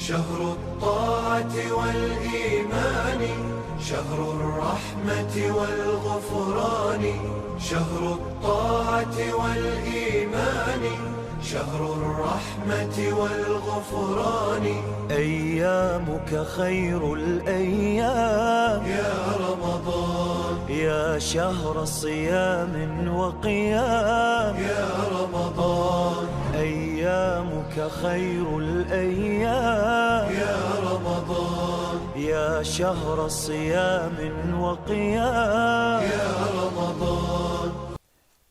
شهر الطاعة والإيمان شهر الرحمة والغفران شهر الطاعة والإيمان شهر الرحمة والغفران أيامك خير الأيام يا رمضان يا شهر صيام وقيام يا رمضان أيامك خير الأيام يا رمضان يا شهر صيام وقيام يا رمضان.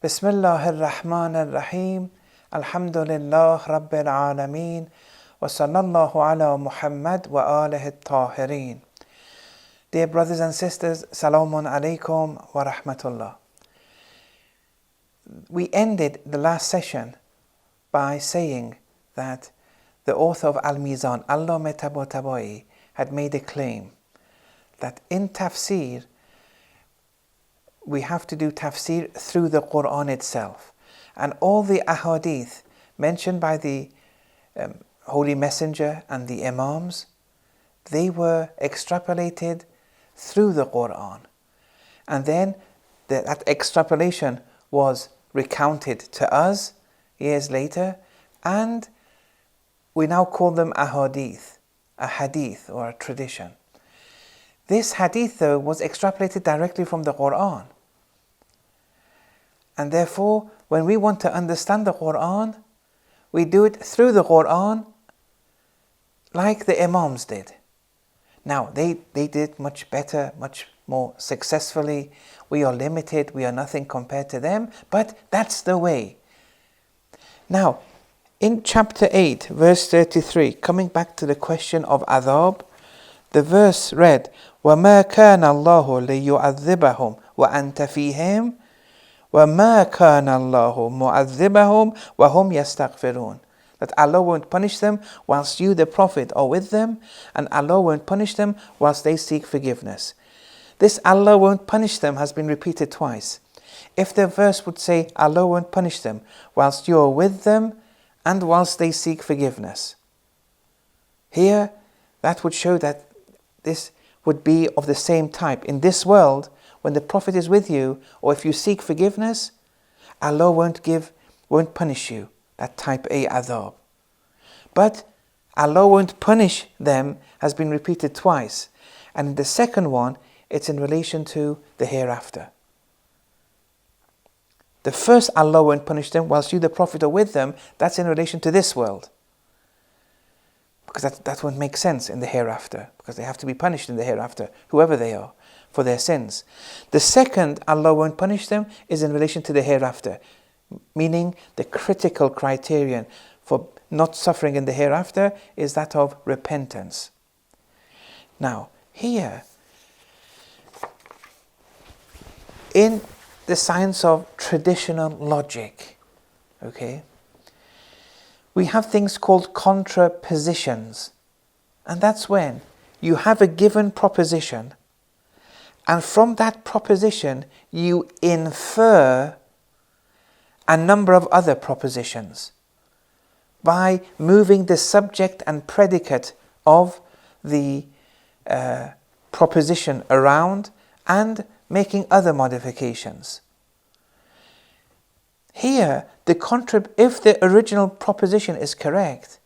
بسم الله الرحمن الرحيم. الحمد لله رب العالمين وصلى الله على محمد وآله الطاهرين. Dear brothers and sisters, Salamun alaikum wa rahmatullah. We ended the last session by saying that the author of Al-Mizan, Allama Tabatabai, had made a claim that in tafsir we have to do tafsir through the Quran itself, and all the ahadith mentioned by the Holy Messenger and the Imams, they were extrapolated through the Quran, and then that extrapolation was recounted to us years later, and we now call them ahadith, a hadith or a tradition. This hadith, though, was extrapolated directly from the Quran, and therefore when we want to understand the Quran, we do it through the Quran like the Imams did. Now, they did much better, much more successfully. We are limited, we are nothing compared to them, but that's the way. Now, in chapter 8, verse 33, coming back to the question of adhab, the verse read, وَمَا كَانَ اللَّهُ لِيُعَذِّبَهُمْ وَأَنْتَ فِيهِمْ وَمَا كَانَ اللَّهُ مُعَذِّبَهُمْ وَهُمْ يَسْتَغْفِرُونَ. That Allah won't punish them whilst you, the Prophet, are with them, and Allah won't punish them whilst they seek forgiveness. This Allah won't punish them has been repeated twice. If the verse would say Allah won't punish them whilst you are with them and whilst they seek forgiveness, here that would show that this would be of the same type. In this world, when the Prophet is with you, or if you seek forgiveness, Allah won't punish you, that type A adhab. But Allah won't punish them has been repeated twice, and in the second one, it's in relation to the hereafter. The first Allah won't punish them whilst you, the Prophet, are with them, that's in relation to this world, because that won't make sense in the hereafter, because they have to be punished in the hereafter, whoever they are, for their sins. The second Allah won't punish them is in relation to the hereafter, meaning the critical criterion for not suffering in the hereafter is that of repentance. Now, here, in the science of traditional logic, we have things called contrapositions, and that's when you have a given proposition, and from that proposition you infer a number of other propositions by moving the subject and predicate of the proposition around and making other modifications. Here, if the original proposition is correct,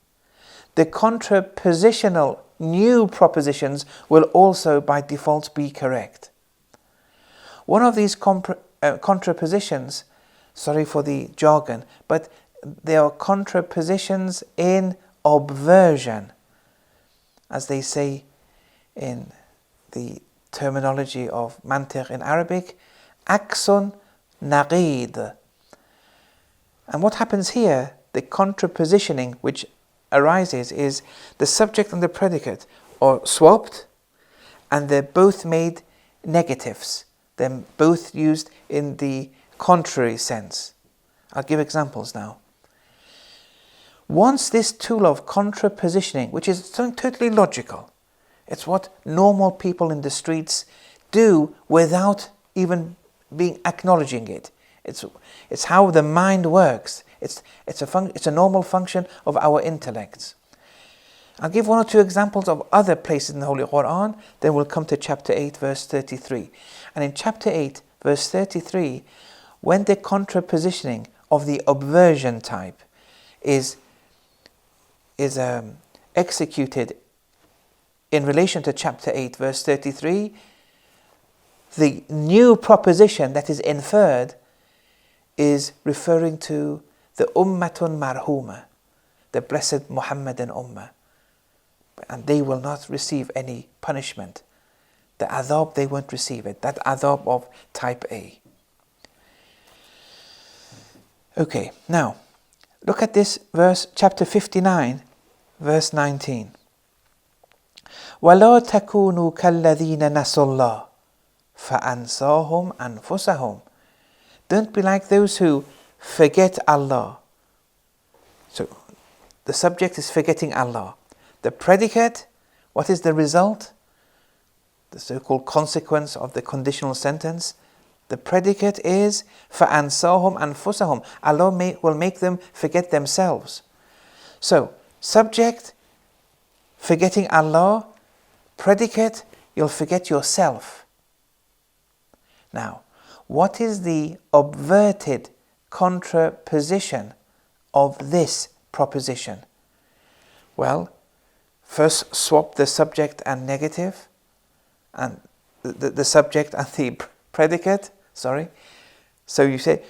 the contrapositional new propositions will also by default be correct. One of these contrapositions, sorry for the jargon, but they are contrapositions in obversion, as they say in the terminology of mantiq in Arabic, aksun naqid. And what happens here, the contrapositioning which arises, is the subject and the predicate are swapped, and they're both made negatives. They're both used in the contrary sense. I'll give examples now. Once this tool of contrapositioning, which is something totally logical, it's what normal people in the streets do without even acknowledging it. It's how the mind works. It's a normal function of our intellects. I'll give one or two examples of other places in the Holy Quran, then we'll come to chapter 8 verse 33. And in chapter 8 verse 33, when the contrapositioning of the obversion type is executed in relation to chapter 8 verse 33, the new proposition that is inferred is referring to the Ummatun Marhuma, the blessed Muhammadan Ummah. And they will not receive any punishment. The adhab, they won't receive it. That adhab of type A. Okay, now look at this verse, chapter 59, verse 19. وَلَا تَكُونُوا كَالَّذِينَ نَسُوا اللَّهَ فَأَنْسَاهُمْ أَنفُسَهُمْ. Don't be like those who forget Allah. So the subject is forgetting Allah. The predicate, what is the result? The so-called consequence of the conditional sentence. The predicate is فَأَنْسَاهُمْ أَنفُسَهُمْ. Allah will make them forget themselves. So, subject, forgetting Allah. Predicate, you'll forget yourself. Now, what is the obverted contraposition of this proposition? Well, first swap the subject and negative, and the subject and the predicate, So you say,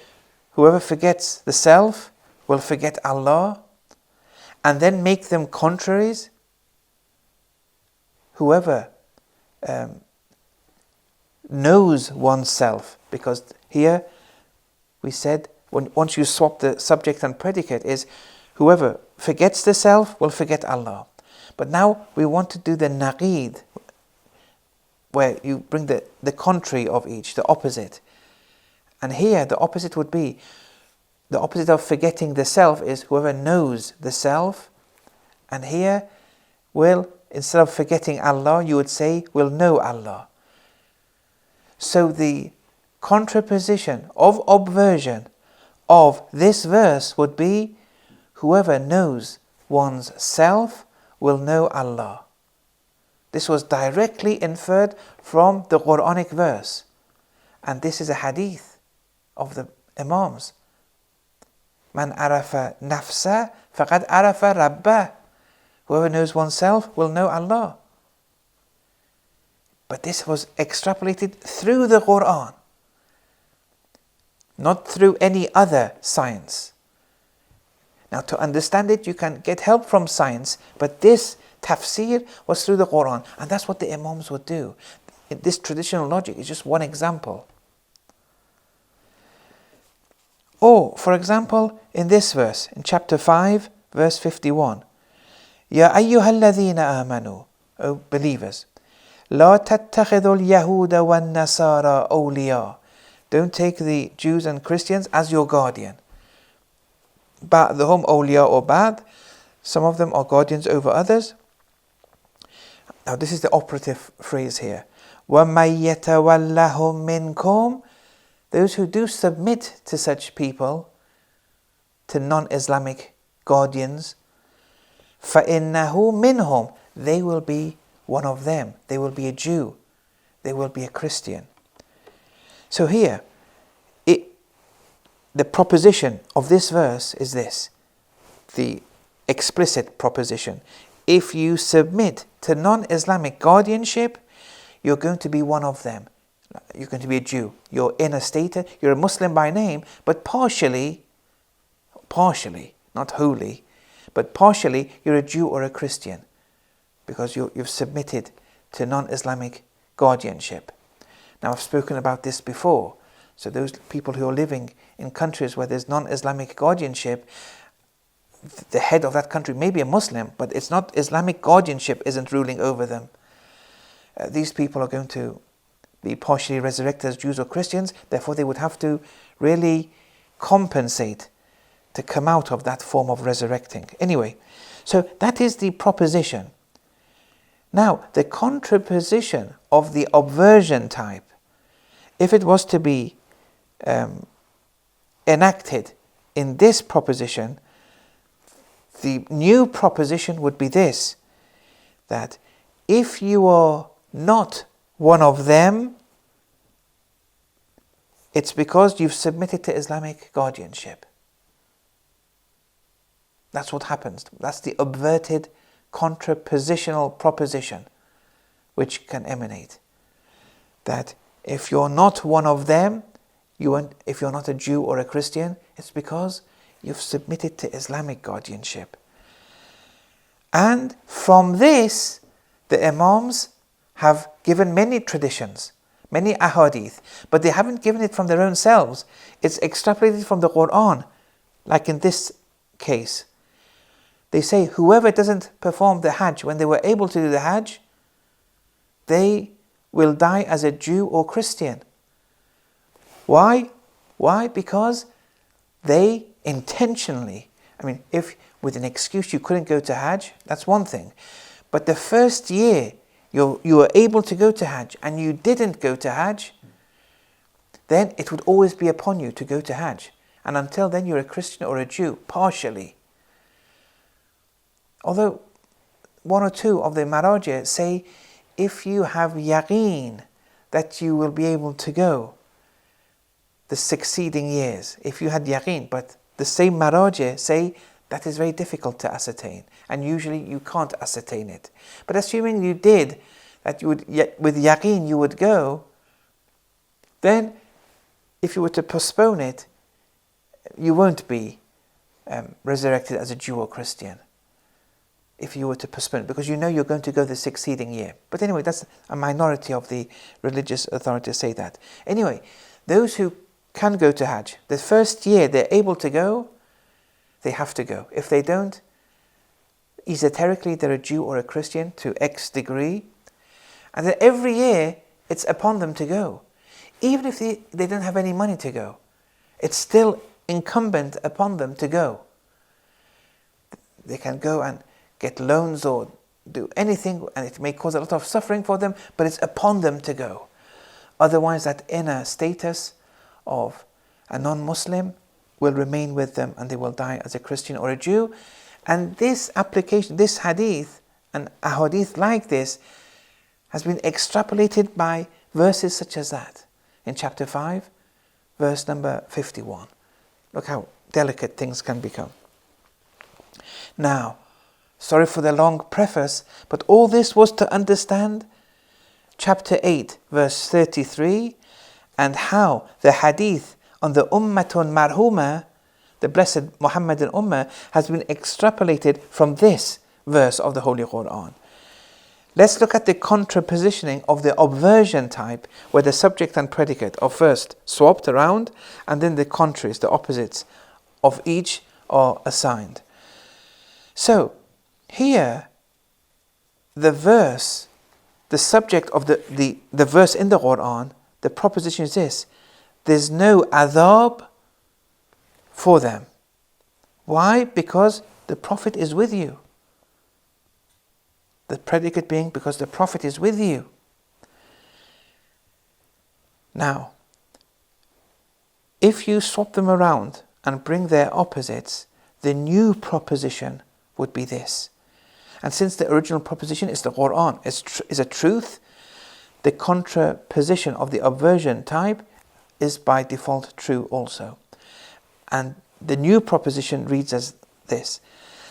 whoever forgets the self will forget Allah, and then make them contraries. Whoever knows oneself, because here we said, once you swap the subject and predicate, is whoever forgets the self will forget Allah. But now we want to do the naqid, where you bring the contrary of each, the opposite. And here the opposite would be, the opposite of forgetting the self is whoever knows the self. And here will, instead of forgetting Allah, you would say will know Allah. So the contraposition of obversion of this verse would be, whoever knows one's self will know Allah. This was directly inferred from the Quranic verse. And this is a hadith of the Imams. Man arafa nafsa faqad arafa rabbah. Whoever knows oneself will know Allah. But this was extrapolated through the Quran, not through any other science. Now, to understand it, you can get help from science, but this tafsir was through the Quran, and that's what the Imams would do. This traditional logic is just one example. Or, for example, in this verse, in chapter 5, verse 51, Ya ayyuhalladhina amanu, O believers, La tattakhidul yahuda wan nasara awliya. Don't take the Jews and Christians as your guardian. Ba'dhum awliya or ba'd. Some of them are guardians over others. Now this is the operative phrase here. وَمَن يَتَوَلَّهُم مِّنكُمْ. Those who do submit to such people, to non-Islamic guardians, فَإِنَّهُ مِنْهُمْ. They will be one of them. They will be a Jew. They will be a Christian. So here, the proposition of this verse is this. The explicit proposition. If you submit to non-Islamic guardianship, you're going to be one of them. You're going to be a Jew. You're in a state, you're a Muslim by name, but partially, not wholly, but partially you're a Jew or a Christian, because you've submitted to non-Islamic guardianship. Now, I've spoken about this before. So those people who are living in countries where there's non-Islamic guardianship, the head of that country may be a Muslim, but it's not Islamic guardianship isn't ruling over them. These people are going to be partially resurrected as Jews or Christians, therefore they would have to really compensate to come out of that form of resurrecting. Anyway, so that is the proposition. Now, the contraposition of the obversion type, if it was to be enacted in this proposition, the new proposition would be this. that if you are not one of them, it's because you've submitted to Islamic guardianship. That's what happens. That's the obverted contrapositional proposition which can emanate. That if you're not one of them, if you're not a Jew or a Christian, it's because you've submitted to Islamic guardianship. And from this, the Imams have given many traditions, many ahadith, but they haven't given it from their own selves. It's extrapolated from the Quran, like in this case. They say whoever doesn't perform the Hajj when they were able to do the Hajj, they will die as a Jew or Christian. Why? Why? Because they intentionally, if with an excuse you couldn't go to Hajj, that's one thing. But the first year you were able to go to Hajj and you didn't go to Hajj, then it would always be upon you to go to Hajj. And until then you're a Christian or a Jew, partially. Although one or two of the Maraji say, if you have yaqeen that you will be able to go the succeeding years, if you had yaqeen, but the same Maraji say that is very difficult to ascertain, and usually you can't ascertain it. But assuming you did, that you would, with yaqeen you would go, then if you were to postpone it, you won't be resurrected as a Jew or Christian. If you were to postpone it, because you know you're going to go the succeeding year. But anyway, that's a minority of the religious authorities say that. Anyway, those who can go to Hajj, the first year they're able to go, they have to go. If they don't, esoterically they're a Jew or a Christian to X degree, and then every year it's upon them to go. Even if they don't have any money to go, it's still incumbent upon them to go. They can go and get loans or do anything, and it may cause a lot of suffering for them, but it's upon them to go. Otherwise, that inner status of a non-Muslim will remain with them, and they will die as a Christian or a Jew. And this application, this hadith, and a hadith like this, has been extrapolated by verses such as that in chapter 5, verse number 51. Look how delicate things can become. Now, sorry for the long preface, but all this was to understand chapter 8, verse 33, and how the hadith on the Ummatun Marhuma, the blessed Muhammadan Ummah, has been extrapolated from this verse of the Holy Quran. Let's look at the contrapositioning of the obversion type, where the subject and predicate are first swapped around, and then the contraries, the opposites of each are assigned. So, here, the verse, the subject of the verse in the Quran, the proposition is this: there's no adhab for them. Why? Because the Prophet is with you. The predicate being because the Prophet is with you. Now, if you swap them around and bring their opposites, the new proposition would be this. And since the original proposition is the Quran, is a truth, the contraposition of the obversion type is by default true also. And the new proposition reads as this: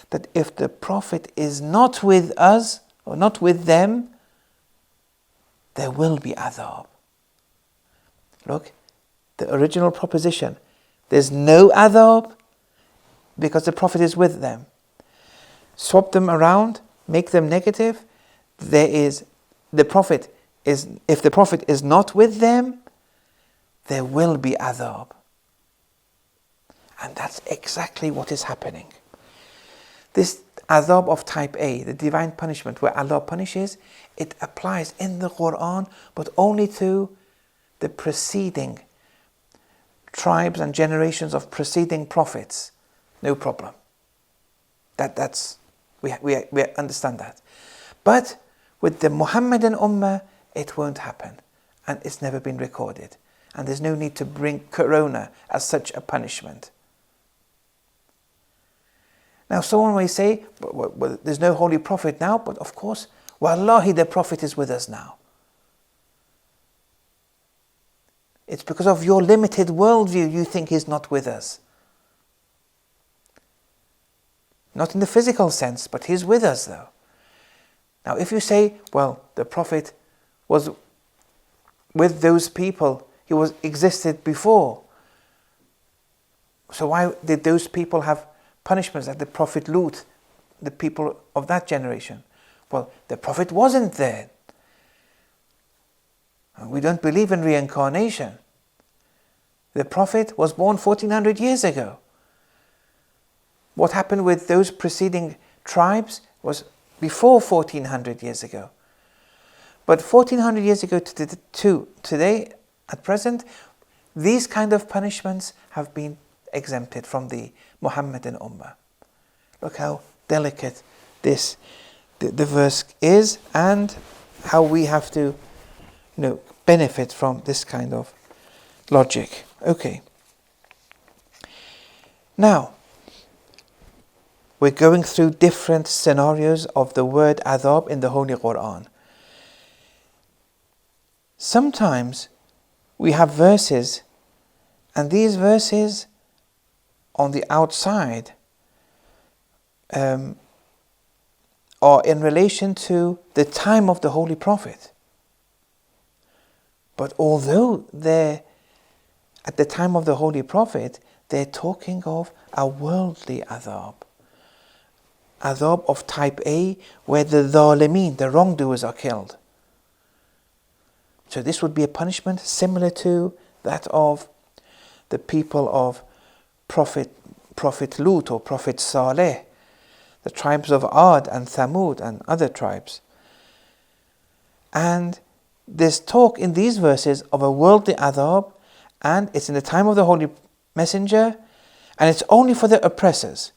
that if the Prophet is not with us, or not with them, there will be adhab. Look, the original proposition, there's no adhab because the Prophet is with them. Swap them around, make them negative. If the Prophet is not with them, there will be adhab. And that's exactly what is happening. This adhab of type A, the divine punishment where Allah punishes, it applies in the Quran, but only to the preceding tribes and generations of preceding prophets. No problem. We understand that. But with the Muhammadan Ummah, it won't happen. And it's never been recorded. And there's no need to bring Corona as such a punishment. Now someone may say, well, there's no holy prophet now, but of course Wallahi, the Prophet is with us now. It's because of your limited worldview you think he's not with us. Not in the physical sense, but he's with us though. Now if you say, well, the Prophet was with those people, he existed before, so why did those people have punishments like the Prophet Lut, the people of that generation? Well, the Prophet wasn't there. We don't believe in reincarnation. The Prophet was born 1400 years ago. What happened with those preceding tribes was before 1400 years ago. But 1400 years ago to today, at present, these kind of punishments have been exempted from the Muhammadan Ummah. Look how delicate the verse is, and how we have to benefit from this kind of logic. Okay. Now, we're going through different scenarios of the word adhab in the Holy Quran. Sometimes we have verses, and these verses on the outside are in relation to the time of the Holy Prophet. But although they're at the time of the Holy Prophet, they're talking of a worldly adhab. Adhab of type A, where the dhalimeen, the wrongdoers, are killed. So this would be a punishment similar to that of the people of Prophet Lut or Prophet Saleh, the tribes of Ad and Thamud and other tribes. And there's talk in these verses of a worldly adhab, and it's in the time of the Holy Messenger, and it's only for the oppressors.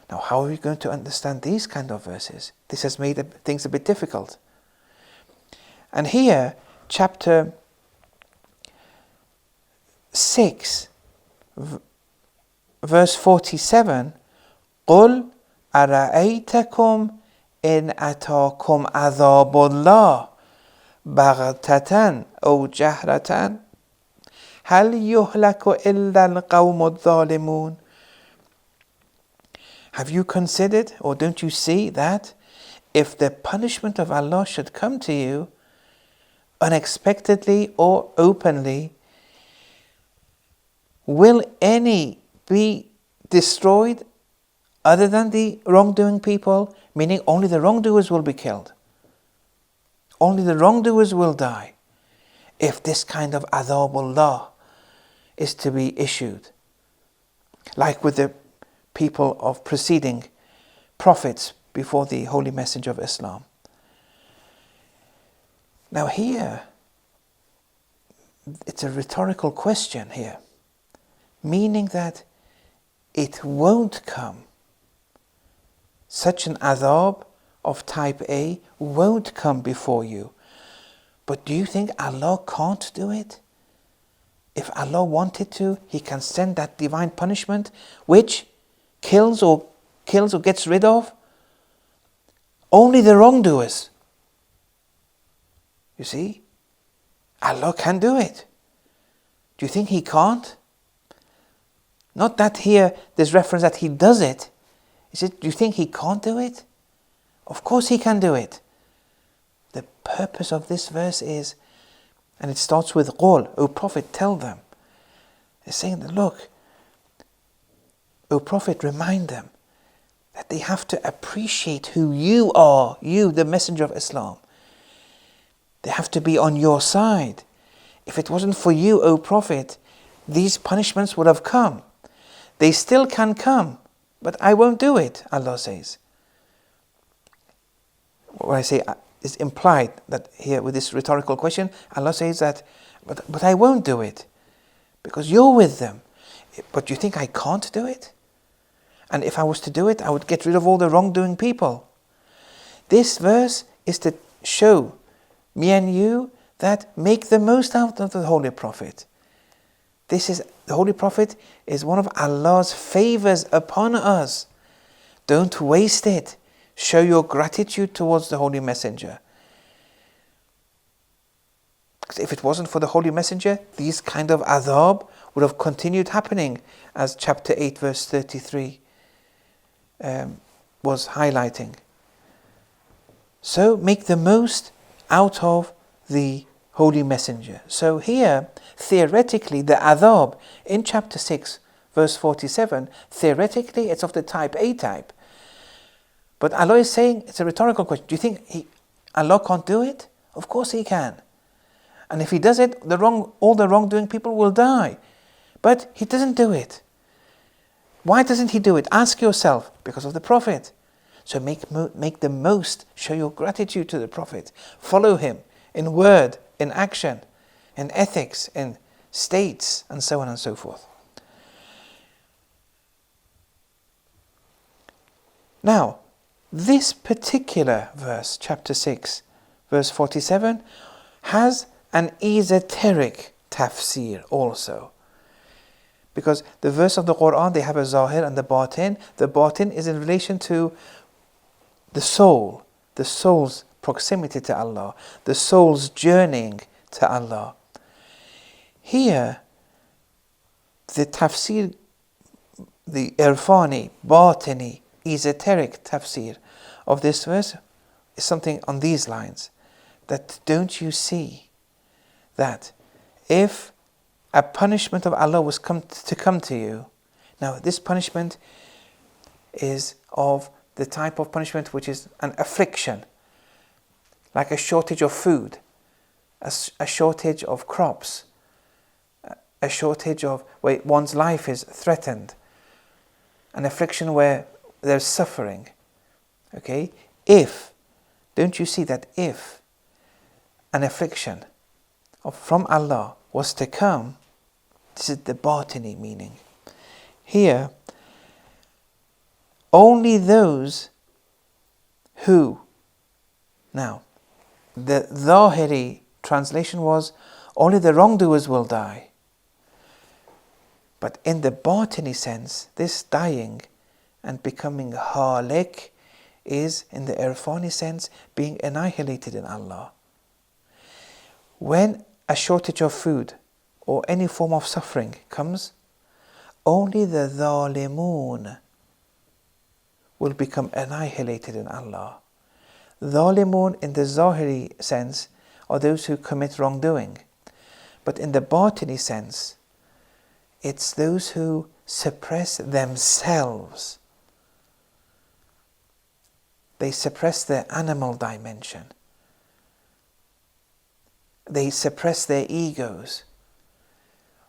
Now, how are we going to understand these kind of verses? This has made things a bit difficult. And here, chapter 6, verse 47, قُلْ أَرَأَيْتَكُمْ إِنْ أَتَاكُمْ عَذَابُ اللَّهِ بَغْتَةً أَوْ جَهْرَةً هَلْ يُهْلَكُ إِلَّا الْقَوْمُ الظَّالِمُونَ. Have you considered, or don't you see that if the punishment of Allah should come to you unexpectedly or openly, will any be destroyed other than the wrongdoing people? Meaning only the wrongdoers will be killed. Only the wrongdoers will die if this kind of adhabullah is to be issued. Like with the people of preceding prophets before the Holy Messenger of Islam. Now here, it's a rhetorical question here, meaning that it won't come. Such an adhab of type A won't come before you. But do you think Allah can't do it? If Allah wanted to, He can send that divine punishment which kills or gets rid of only the wrongdoers. You see? Allah can do it. Do you think He can't? Not that here there's reference that He does it. Is it, do you think He can't do it? Of course He can do it. The purpose of this verse is, and it starts with قُل, O Prophet, tell them. It's saying that, look, O Prophet, remind them that they have to appreciate who you are, you, the Messenger of Islam. They have to be on your side. If it wasn't for you, O Prophet, these punishments would have come. They still can come, but I won't do it, Allah says. What I say is implied that here with this rhetorical question, Allah says that, but I won't do it, because you're with them. But you think I can't do it? And if I was to do it, I would get rid of all the wrongdoing people. This verse is to show me and you that make the most out of the Holy Prophet. The Holy Prophet is one of Allah's favors upon us. Don't waste it. show your gratitude towards the Holy Messenger. Because if it wasn't for the Holy Messenger, these kind of adhab would have continued happening, as chapter 8 verse 33 was highlighting. So make the most out of the Holy Messenger. So here, theoretically, the adhab in chapter 6 verse 47, theoretically it's of the type A type. But Allah is saying, it's a rhetorical question, do you think Allah can't do it? Of course He can. And if He does it, all the wrongdoing people will die. But He doesn't do it. Why doesn't He do it? Ask yourself. Because of the Prophet. So make the most, show your gratitude to the Prophet. Follow him in word, in action, in ethics, in states, and so on and so forth. Now, this particular verse, chapter 6, verse 47, has an esoteric tafsir also. Because the verse of the Quran, they have a zahir and the batin. The batin is in relation to the soul's proximity to Allah, the soul's journeying to Allah. Here, the tafsir, the irfani, batini, esoteric tafsir of this verse is something on these lines. That don't you see that if a punishment of Allah was to come to you, now this punishment is of the type of punishment which is an affliction, like a shortage of food, a shortage of crops, a shortage of where one's life is threatened, an affliction where there's suffering. Okay? Don't you see that if an affliction from Allah was to come, this is the batini meaning. Here, only those who, now, the Zahiri translation was, only the wrongdoers will die. But in the batini sense, this dying and becoming halik is, in the irfani sense, being annihilated in Allah. When a shortage of food or any form of suffering comes, only the zalimun will become annihilated in Allah. Zalimun in the Zahiri sense are those who commit wrongdoing. But in the Batini sense, it's those who suppress themselves. They suppress their animal dimension. They suppress their egos.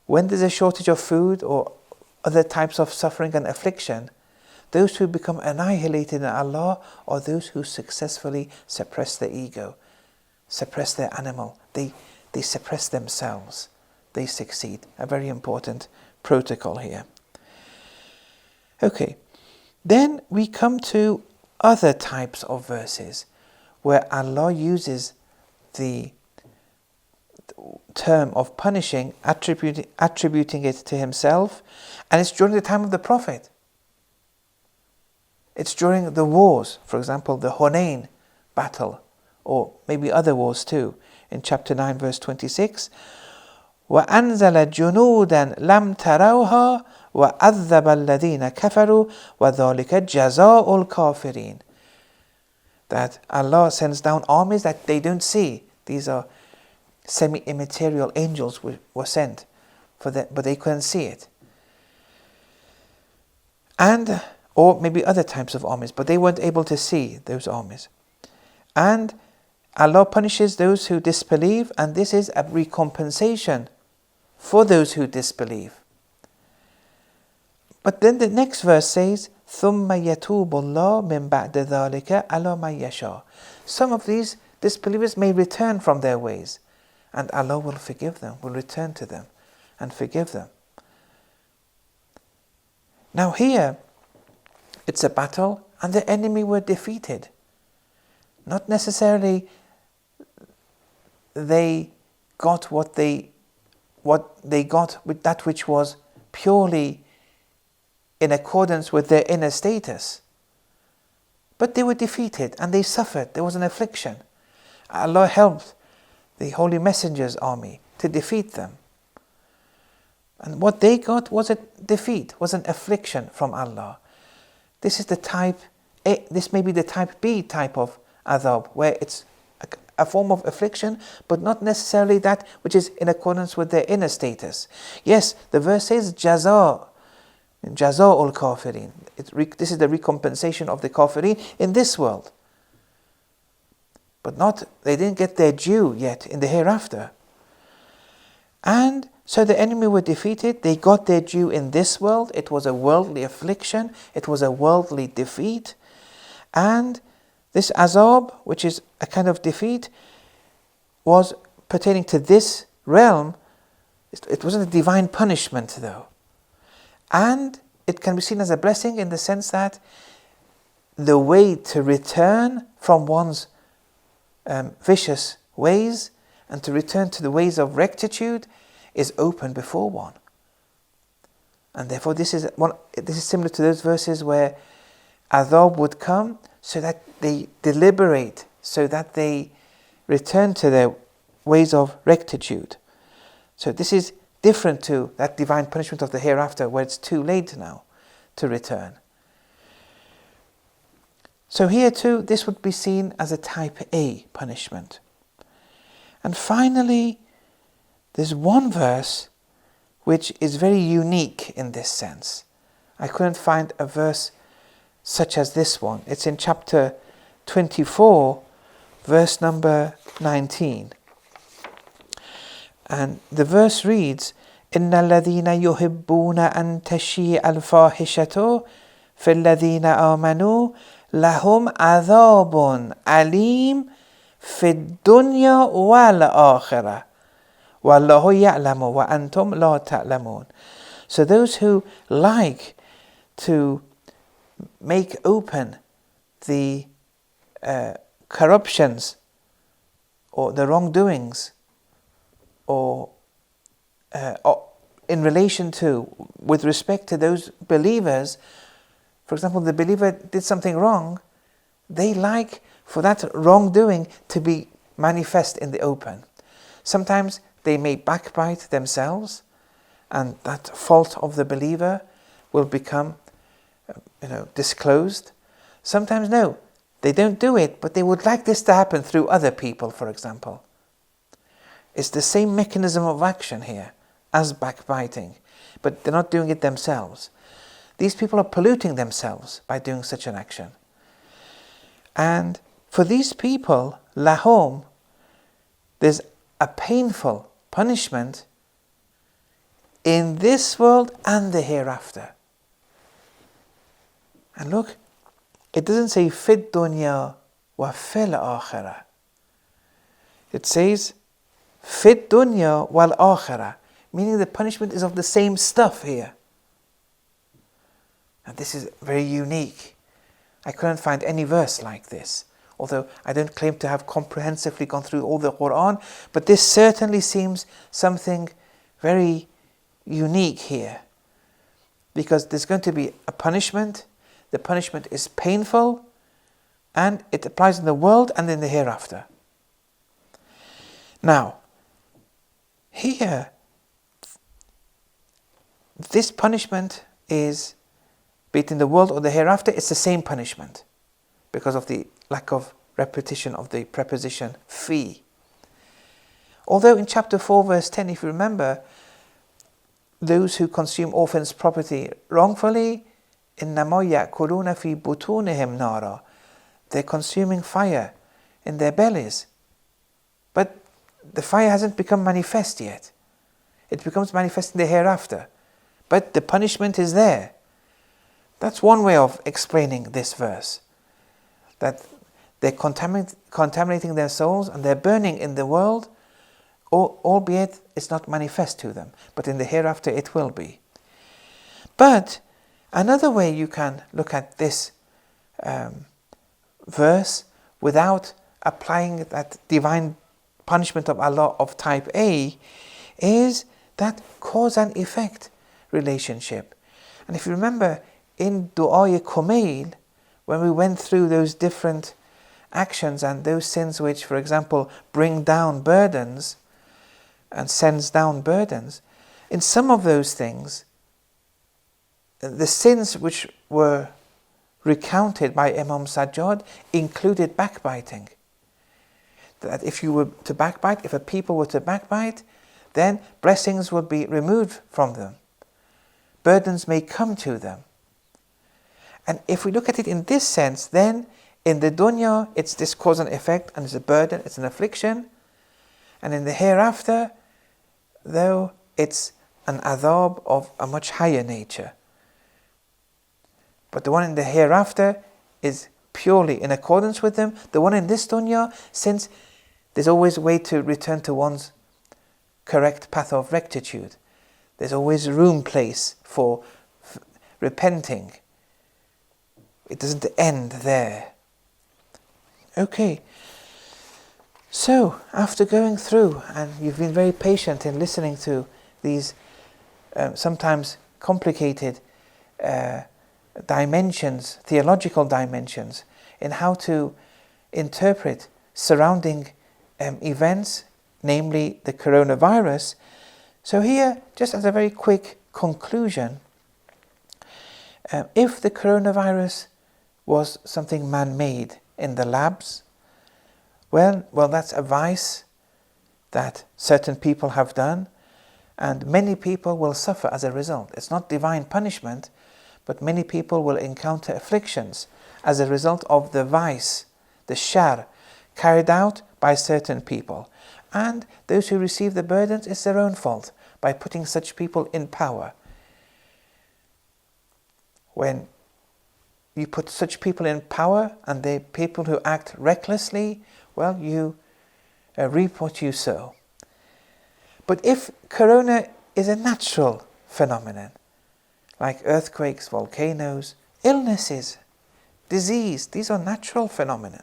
When there's a shortage of food or other types of suffering and affliction, those who become annihilated in Allah are those who successfully suppress their ego, suppress their animal. They suppress themselves. They succeed. A very important protocol here. Okay, then we come to other types of verses where Allah uses the term of punishing, attributing it to Himself, and it's during the time of the Prophet. It's during the wars, for example, the Hunayn battle, or maybe other wars too. In chapter 9, verse 26, وَأَنزَلَ جُنُودًا لَمْ تَرَوْهَا وَأَذَّبَ الَّذِينَ كَفَرُوا وَذَلِكَ جَزَاءُ الْكَافِرِينَ. That Allah sends down armies that they don't see. These are semi-immaterial angels were sent, but they couldn't see it. And or maybe other types of armies, but they weren't able to see those armies. And Allah punishes those who disbelieve, and this is a recompensation for those who disbelieve. But then the next verse says, ثُمَّ يَتُوبُ اللَّهُ مِنْ بَعْدِ ذَلِكَ عَلَى مَنْ يَشَاءُ. Some of these disbelievers may return from their ways, and Allah will forgive them, will return to them and forgive them. Now here, it's a battle and the enemy were defeated. Not necessarily they got what they got with that which was purely in accordance with their inner status. But they were defeated and they suffered. There was an affliction. Allah helped the Holy Messenger's army to defeat them. And what they got was a defeat, was an affliction from Allah. This is the type A, this may be the type B type of adhab, where it's a form of affliction, but not necessarily that which is in accordance with their inner status. Yes, the verse says jaza'ul kafirin. This is the recompensation of the kafirin in this world. But they didn't get their due yet in the hereafter. And so the enemy were defeated. They got their due in this world. It was a worldly affliction. It was a worldly defeat. And this azab, which is a kind of defeat, was pertaining to this realm. It wasn't a divine punishment though. And it can be seen as a blessing in the sense that the way to return from one's vicious ways and to return to the ways of rectitude is open before one. And therefore this is similar to those verses where adhab would come so that they deliberate, so that they return to their ways of rectitude. So this is different to that divine punishment of the hereafter where it's too late now to return. So here too, this would be seen as a type A punishment. And finally, there's one verse which is very unique in this sense. I couldn't find a verse such as this one. It's in chapter 24, verse number 19. And the verse reads, إِنَّ الَّذِينَ يُحِبُّونَ أَن تَشِيعَ الْفَاحِشَةُ فِي الَّذِينَ آمَنُوا لَهُمْ عَذَابٌ أَلِيمٌ فِي الدُّنْيَا وَالْآخِرَةِ وَاللَّهُ يَعْلَمُ وَأَنْتُمْ لَا تَعْلَمُونَ. So those who like to make open the corruptions or the wrongdoings or in relation to, with respect to those believers, for example, the believer did something wrong, they like for that wrongdoing to be manifest in the open. Sometimes they may backbite themselves and that fault of the believer will become disclosed. Sometimes no, they don't do it, but they would like this to happen through other people, for example. It's the same mechanism of action here as backbiting, but they're not doing it themselves. These people are polluting themselves by doing such an action. And for these people, lahom, there's a painful punishment in this world and the hereafter. And look, it doesn't say fid dunya wa fil akhirah. It says fid dunya wal akhirah, meaning the punishment is of the same stuff here. And this is very unique. I couldn't find any verse like this, although I don't claim to have comprehensively gone through all the Quran, but this certainly seems something very unique here, because there's going to be a punishment. The punishment is painful and it applies in the world and in the hereafter. Now, here, this punishment is, be it in the world or the hereafter, it's the same punishment because of the lack of repetition of the preposition fi. Although in chapter 4 verse 10, if you remember, those who consume orphans' property wrongfully, إِنَّمَا يَأْكُلُونَ فِي بُطُونِهِمْ نَارًا, they're consuming fire in their bellies. But the fire hasn't become manifest yet. It becomes manifest in the hereafter. But the punishment is there. That's one way of explaining this verse. That they're contaminating their souls and they're burning in the world, albeit it's not manifest to them. But in the hereafter it will be. But another way you can look at this verse without applying that divine punishment of Allah of type A is that cause and effect relationship. And if you remember in Du'a Kumail, when we went through those different actions and those sins which, for example, bring down burdens and sends down burdens, in some of those things, the sins which were recounted by Imam Sajjad included backbiting. That if you were to backbite, if a people were to backbite, then blessings would be removed from them. Burdens may come to them. And if we look at it in this sense, then in the dunya, it's this cause and effect, and it's a burden, it's an affliction. And in the hereafter, though, it's an adhab of a much higher nature. But the one in the hereafter is purely in accordance with them. The one in this dunya, since there's always a way to return to one's correct path of rectitude, there's always room, place for repenting. It doesn't end there. Okay. So, after going through, and you've been very patient in listening to these sometimes complicated dimensions, theological dimensions, in how to interpret surrounding events, namely the coronavirus. So here, just as a very quick conclusion, if the coronavirus was something man-made in the labs, well, that's a vice that certain people have done, and many people will suffer as a result. It's not divine punishment, but many people will encounter afflictions as a result of the vice, the shar, carried out by certain people. And those who receive the burdens, it's their own fault by putting such people in power. When you put such people in power and the people who act recklessly, well, you reap what you sow. But if corona is a natural phenomenon, like earthquakes, volcanoes, illnesses, disease, these are natural phenomena.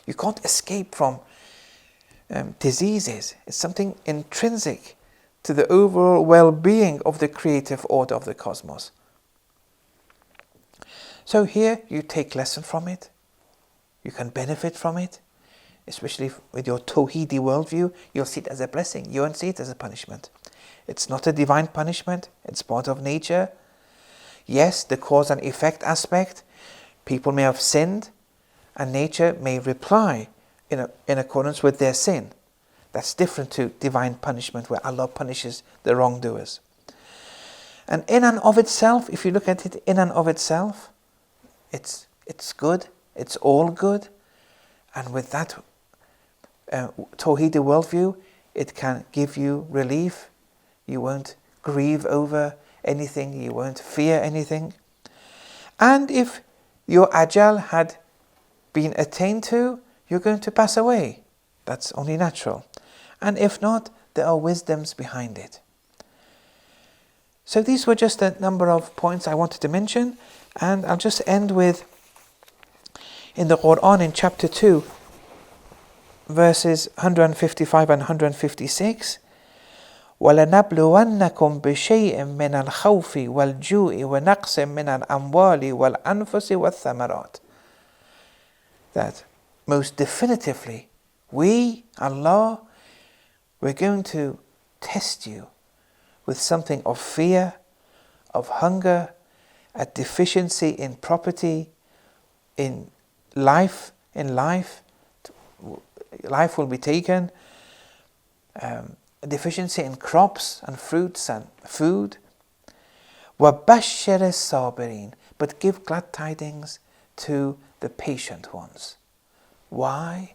You can't escape from diseases. It's something intrinsic to the overall well-being of the creative order of the cosmos. So here you take lesson from it. You can benefit from it, especially with your Tawheedi worldview. You'll see it as a blessing. You won't see it as a punishment. It's not a divine punishment. It's part of nature. Yes, the cause and effect aspect. People may have sinned, and nature may reply in accordance with their sin. That's different to divine punishment, where Allah punishes the wrongdoers. And in and of itself, if you look at it in and of itself, it's good. It's all good. And with that Tawheedi worldview, it can give you relief. You won't grieve over anything. You won't fear anything. And if your ajal had been attained to, you're going to pass away. That's only natural. And if not, there are wisdoms behind it. So these were just a number of points I wanted to mention, and I'll just end with, in the Quran in chapter 2, verses 155 and 156, وَلَنَبْلُوَنَّكُمْ بِشَيْءٍ مِّنَ الْخَوْفِ وَالْجُوءِ وَنَقْصٍ مِّنَ الْأَمْوَالِ وَالْأَنفُسِ وَالثَّمَرَاتِ. That most definitively, we, Allah, we're going to test you with something of fear, of hunger, a deficiency in property, in life. Life will be taken, a deficiency in crops and fruits and food. وَبَشِّرِ الصَّابِرِينَ. But give glad tidings to the patient ones. Why?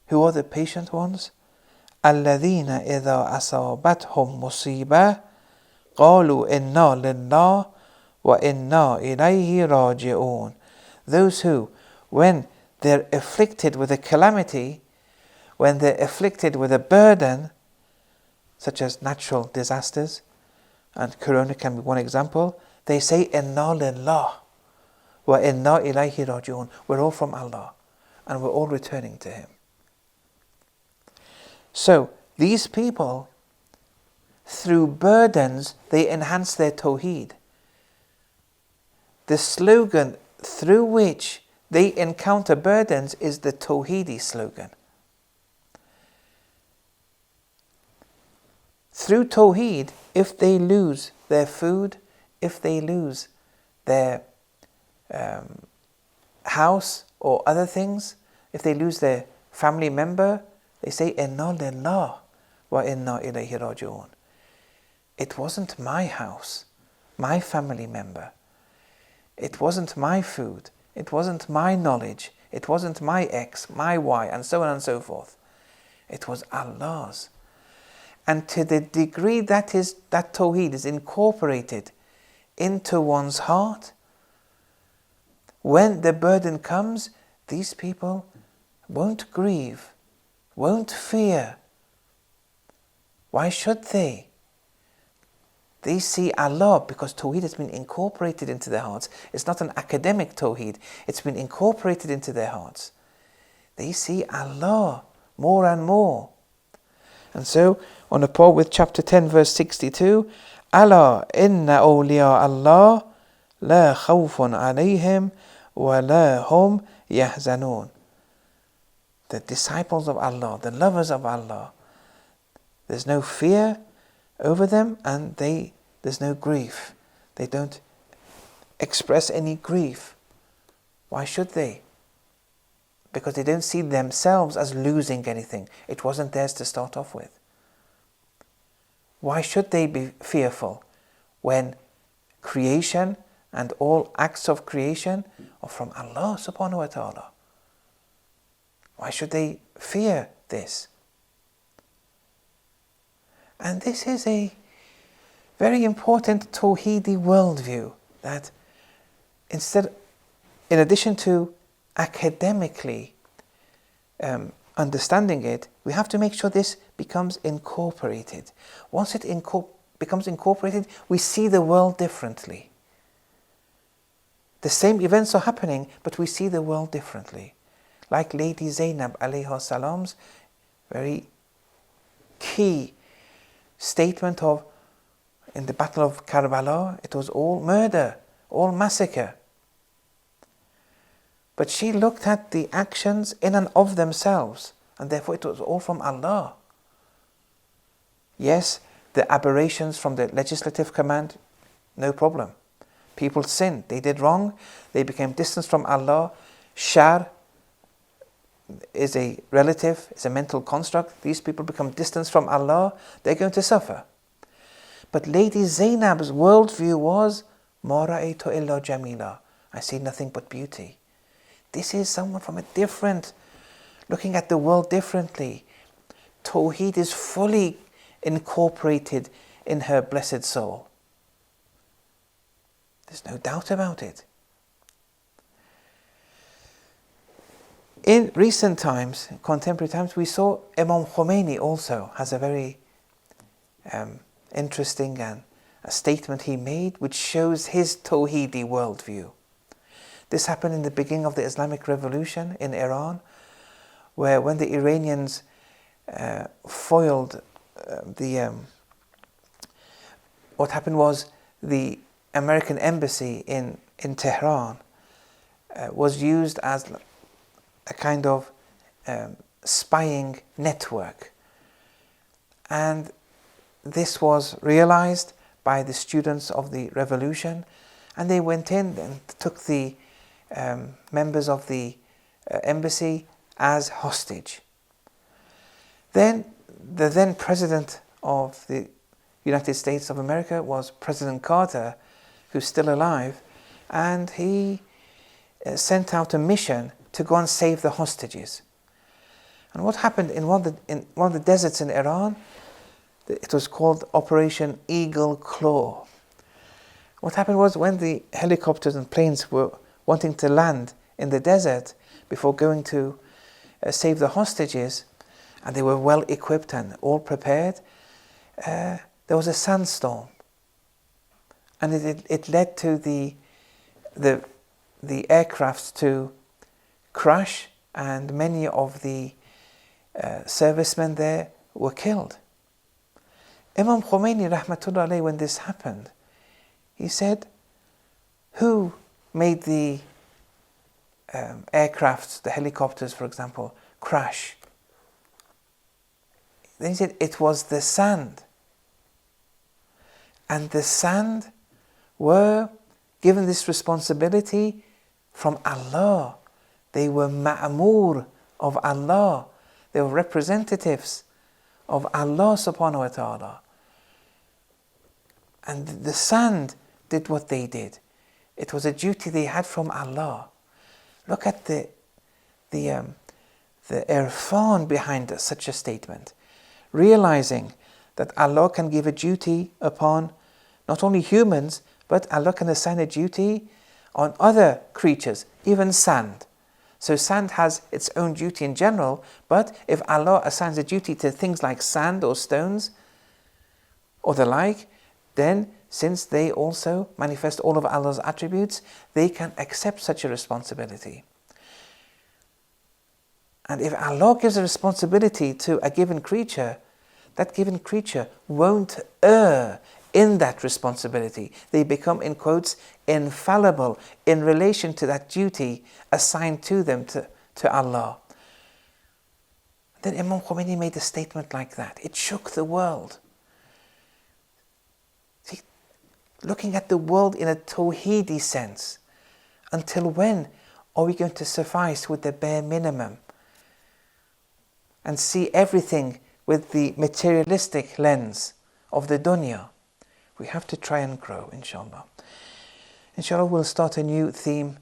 Who are the patient ones? الَّذِينَ إِذَا أَصَابَتْهُمْ مُصِيبَةٌ قَالُوا إِنَّا لِلَّهِ وَإِنَّا إِلَيْهِ رَاجِعُونَ. Those who, when they're afflicted with a calamity, when they're afflicted with a burden, such as natural disasters, and corona can be one example, they say, إِنَّا لِلَّهِ وَإِنَّا إِلَيْهِ رَاجِعُونَ. We're all from Allah, and we're all returning to Him. So, these people, through burdens, they enhance their tawheed. The slogan through which they encounter burdens is the Tawheedi slogan. Through Tawheed, if they lose their food, if they lose their house or other things, if they lose their family member, they say, Inna lillah wa inna ilayhi raji'un. It wasn't my house, my family member. It wasn't my food. It wasn't my knowledge. It wasn't my X, my Y, and so on and so forth. It was Allah's. And to the degree that Tawheed is incorporated into one's heart, when the burden comes, these people won't grieve, won't fear. Why should they? They see Allah, because Tawheed has been incorporated into their hearts. It's not an academic Tawheed, it's been incorporated into their hearts. They see Allah more and more. And so, on a par with chapter 10 verse 62, Allah inna awliya Allah la khawfun alayhim wa la hum yahzanun. The disciples of Allah, the lovers of Allah, there's no fear over them, and there's no grief. They don't express any grief. Why should they? Because they don't see themselves as losing anything. It wasn't theirs to start off with. Why should they be fearful when creation and all acts of creation are from Allah subhanahu wa ta'ala? Why should they fear this? And this is a very important Tawheedi worldview, that in addition to academically understanding it, we have to make sure this becomes incorporated. Once it becomes incorporated, we see the world differently. The same events are happening, but we see the world differently. Like Lady Zainab alayha salam's very key statement of, in the Battle of Karbala, it was all murder, all massacre. But she looked at the actions in and of themselves, and therefore it was all from Allah. Yes, the aberrations from the legislative command, no problem. People sinned, they did wrong, they became distant from Allah. Shar is a relative, is a mental construct. These people become distant from Allah, they're going to suffer. But Lady Zainab's worldview was, Ma ra'aytu illa jamila. I see nothing but beauty. This is someone from a different, looking at the world differently. Tawheed is fully incorporated in her blessed soul. There's no doubt about it. In recent times, contemporary times, we saw Imam Khomeini also has a very interesting and a statement he made which shows his Tawheedi worldview. This happened in the beginning of the Islamic Revolution in Iran, where when the Iranians foiled what happened was the American embassy in Tehran was used as a kind of spying network. And this was realized by the students of the revolution, and they went in and took the members of the embassy as hostage. Then the then president of the United States of America was President Carter, who's still alive, and he sent out a mission to go and save the hostages. And what happened in one of the deserts in Iran, it was called Operation Eagle Claw. What happened was, when the helicopters and planes were wanting to land in the desert before going to save the hostages, and they were well equipped and all prepared, there was a sandstorm, and it led to the aircraft to crash, and many of the servicemen there were killed. Imam Khomeini rahmatullah alayhi, when this happened, he said, who made the aircrafts, the helicopters, for example, crash. Then he said it was the sand. And the sand were given this responsibility from Allah. They were ma'amur of Allah. They were representatives of Allah subhanahu wa ta'ala. And the sand did what they did. It was a duty they had from Allah. Look at the irfan behind such a statement. Realizing that Allah can give a duty upon not only humans, but Allah can assign a duty on other creatures, even sand. So sand has its own duty in general, but if Allah assigns a duty to things like sand or stones or the like, then since they also manifest all of Allah's attributes, they can accept such a responsibility. And if Allah gives a responsibility to a given creature, that given creature won't err in that responsibility. They become, in quotes, infallible in relation to that duty assigned to them to Allah. Then Imam Khomeini made a statement like that. It shook the world. See, looking at the world in a tawheedi sense, until when are we going to suffice with the bare minimum and see everything with the materialistic lens of the dunya? We have to try and grow, inshallah. Inshallah, we'll start a new theme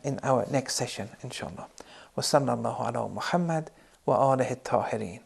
in our next session, inshallah. Wa sallallahu ala Muhammad wa alihi at-tahirin.